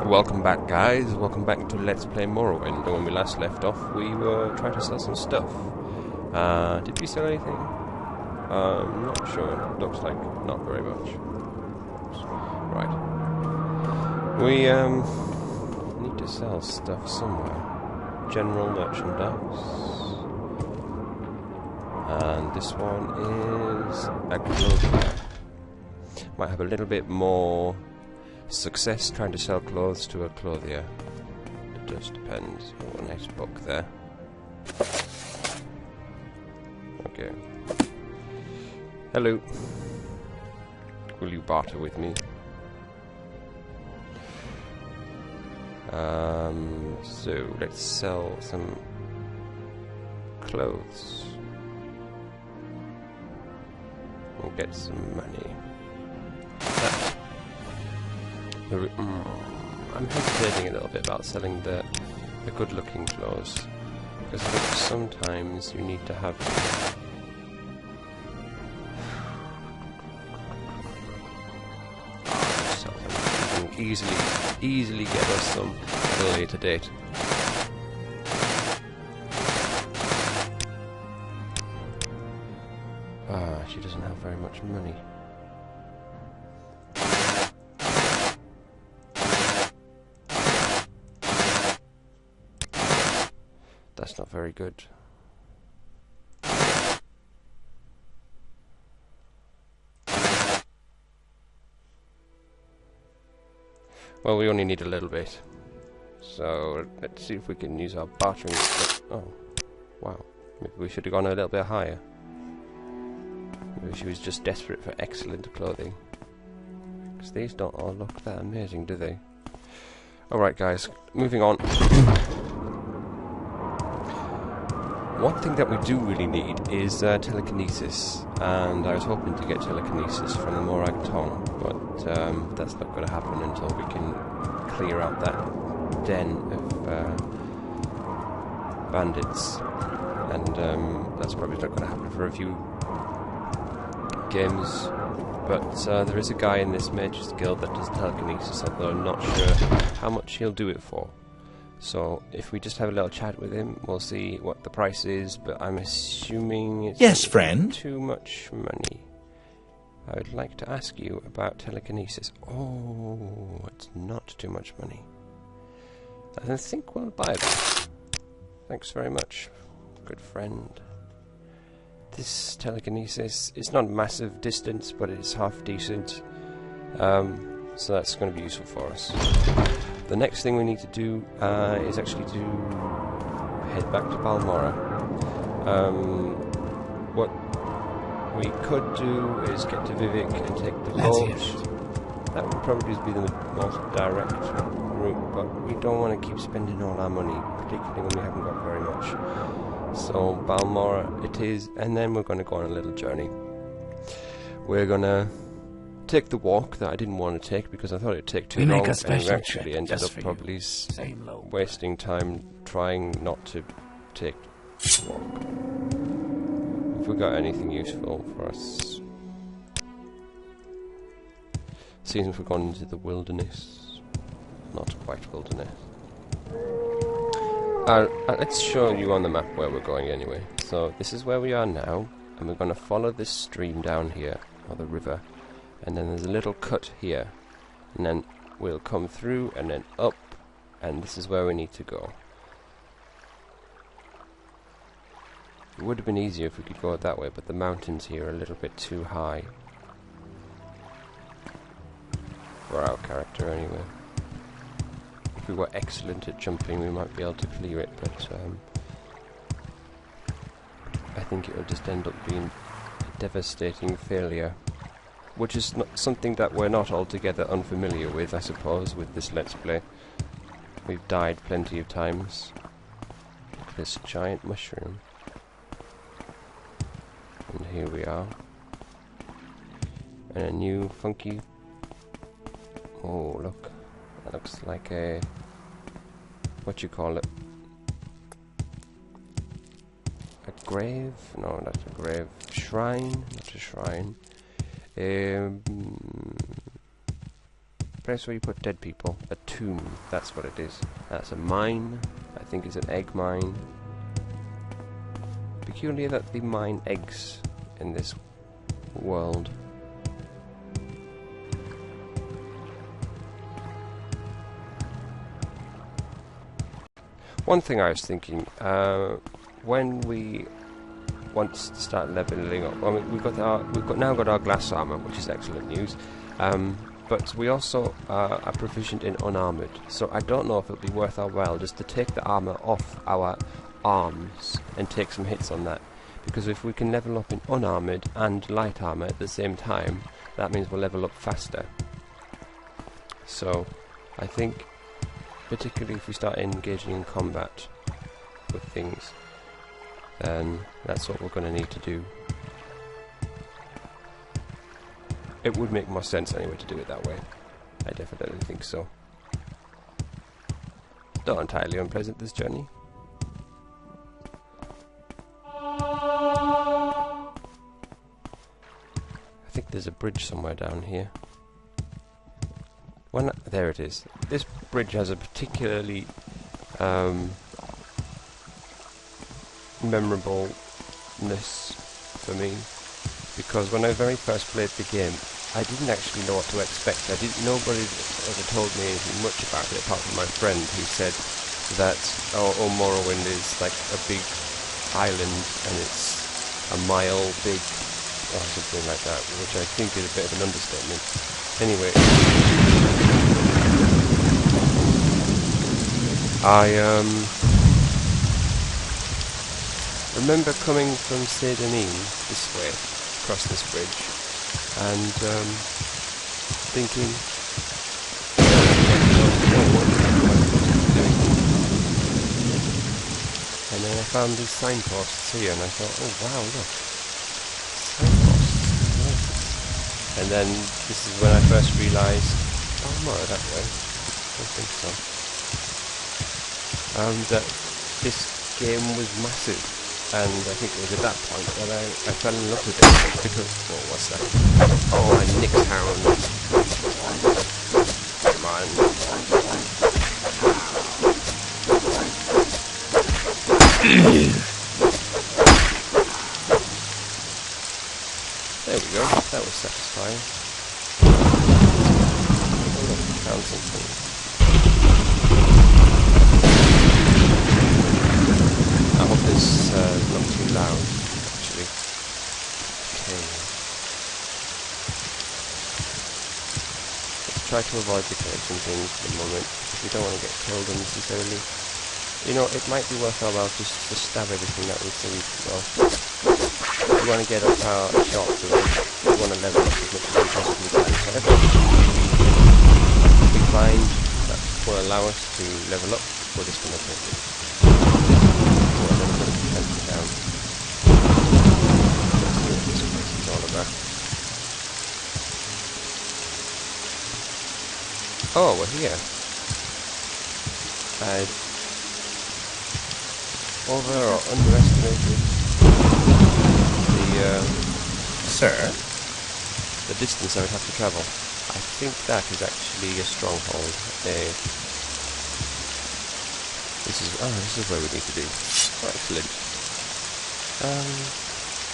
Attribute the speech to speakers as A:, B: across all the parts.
A: Welcome back, guys. Welcome back to Let's Play Morrowind. When we last left off, we were trying to sell some stuff. Did we sell anything? Not sure. Looks like not very much. Right. We need to sell stuff somewhere. General merchandise. And this one is a clothier. Might have a little bit more success trying to sell clothes to a clothier. It just depends. Oh, a nice book there. Okay. Hello. Will you barter with me? So let's sell some clothes. We'll get some money. I'm hesitating a little bit about selling the good-looking clothes, because I think sometimes you need to have sell them. You can easily get us some at a later date. She doesn't have very much money. That's not very good. Well, we only need a little bit. So, let's see if we can use our bartering stuff. Oh, wow. Maybe we should have gone a little bit higher. Maybe she was just desperate for excellent clothing. Because these don't all look that amazing, do they? Alright guys, moving on. One thing that we do really need is telekinesis, and I was hoping to get telekinesis from the Morag Tong, but that's not going to happen until we can clear out that den of bandits, and that's probably not going to happen for a few games. But there is a guy in this Mage's Guild that does telekinesis, although I'm not sure how much he'll do it for. So, if we just have a little chat with him, we'll see what the price is, but I'm assuming it's too much money. I would like to ask you about telekinesis. Oh, it's not too much money. I think we'll buy that. Thanks very much, good friend. This telekinesis, it's not a massive distance, but it's half decent. So that's going to be useful for us. The next thing we need to do is actually to head back to Balmora. What we could do is get to Vivek and take the boat. That would probably be the most direct route, but we don't want to keep spending all our money, particularly when we haven't got very much. So Balmora it is, and then we're going to go on a little journey. We're going to take the walk that I didn't want to take because I thought it'd take too long, and we actually ended up probably wasting time trying not to take the walk. If we got anything useful for us, seems we're going into the wilderness, not quite wilderness. Let's show you on the map where we're going anyway. So this is where we are now, and we're going to follow this stream down here, or the river. And then there's a little cut here, and then we'll come through and then up, and this is where we need to go. It would have been easier if we could go that way, but the mountains here are a little bit too high for our character anyway. If we were excellent at jumping, we might be able to clear it, but I think it will just end up being a devastating failure. Which is not something that we're not altogether unfamiliar with, I suppose, with this Let's Play. We've died plenty of times. Look at this giant mushroom. And here we are. And a new funky... Oh, look. That looks like a... what you call it? A grave? No, not a grave. Shrine? Not a shrine. place where you put dead people. A tomb, that's what it is. That's a mine. I think it's an egg mine. Peculiar that they mine eggs in this world. One thing I was thinking, when we want to start leveling up, I mean, we've now got our glass armor, which is excellent news. But we also are proficient in unarmored, so I don't know if it'll be worth our while just to take the armor off our arms and take some hits on that. Because if we can level up in unarmored and light armor at the same time, that means we'll level up faster. So I think, particularly if we start engaging in combat with things, then that's what we're going to need to do. It would make more sense anyway to do it that way. I definitely think so. Not entirely unpleasant, this journey. I think there's a bridge somewhere down here. There it is. This bridge has a particularly memorableness for me, because when I very first played the game, I didn't actually know what to expect. Nobody ever told me anything much about it, apart from my friend who said that Morrowind is like a big island and it's a mile big, or something like that, which I think is a bit of an understatement. Anyway, I remember coming from Saint-Denis this way, across this bridge, and thinking, what am I supposed to be doing? And then I found these signposts here, and I thought, oh wow, look, signposts. And then this is when I first realised, oh no, that way, I don't think so. That this game was massive, and I think it was at that point that I fell in love with it. What was that? Oh, a Nick Hound. Come on. There we go, that was satisfying. Oh look, I found something. I hope this not too loud, actually. Okay. Let's try to avoid the caves and things for the moment, because we don't want to get killed unnecessarily. You know, it might be worth our while just to stab everything that we see. Well, we want to get up our shot, so we want to level up as much as we possibly can. So everything we find that will allow us to level up, we're just going to take it. Down. Let's see what this place is all about. Oh, we're here. I underestimated the the distance I would have to travel. I think that is actually a stronghold. This is where we need to be. Oh, excellent.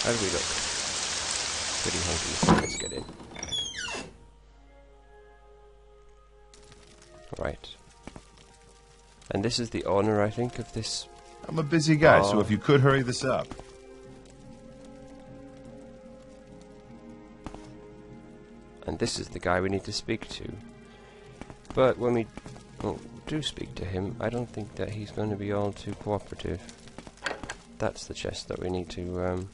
A: How do we look? Pretty hungry. Let's get in. Right. And this is the owner, I think, of this.
B: I'm a busy guy, so if you could hurry this up.
A: And this is the guy we need to speak to. But when we do speak to him, I don't think that he's going to be all too cooperative. That's the chest that we need to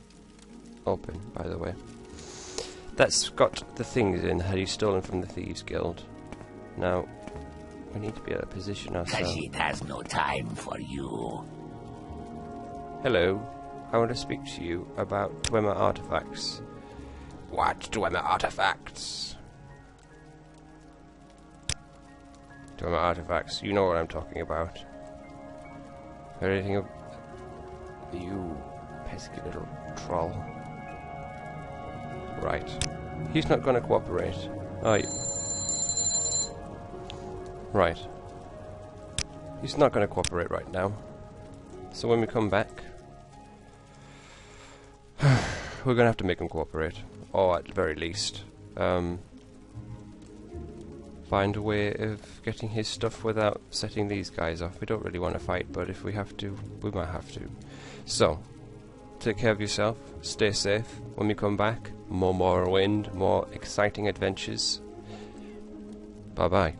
A: open, by the way. That's got the things in that he's stolen from the Thieves Guild. Now, we need to be able to position ourselves.
C: It has no time for you.
A: Hello, I want to speak to you about Dwemer artifacts. What Dwemer artifacts? Dwemer artifacts, you know what I'm talking about. Anything of you pesky little troll. Right. He's not going to cooperate. Are you? Right. He's not going to cooperate right now. So when we come back, we're going to have to make him cooperate. Or at the very least, find a way of getting his stuff without setting these guys off. We don't really want to fight, but if we have to, we might have to. So, take care of yourself, stay safe. When we come back, more Morrowind, more exciting adventures. Bye-bye.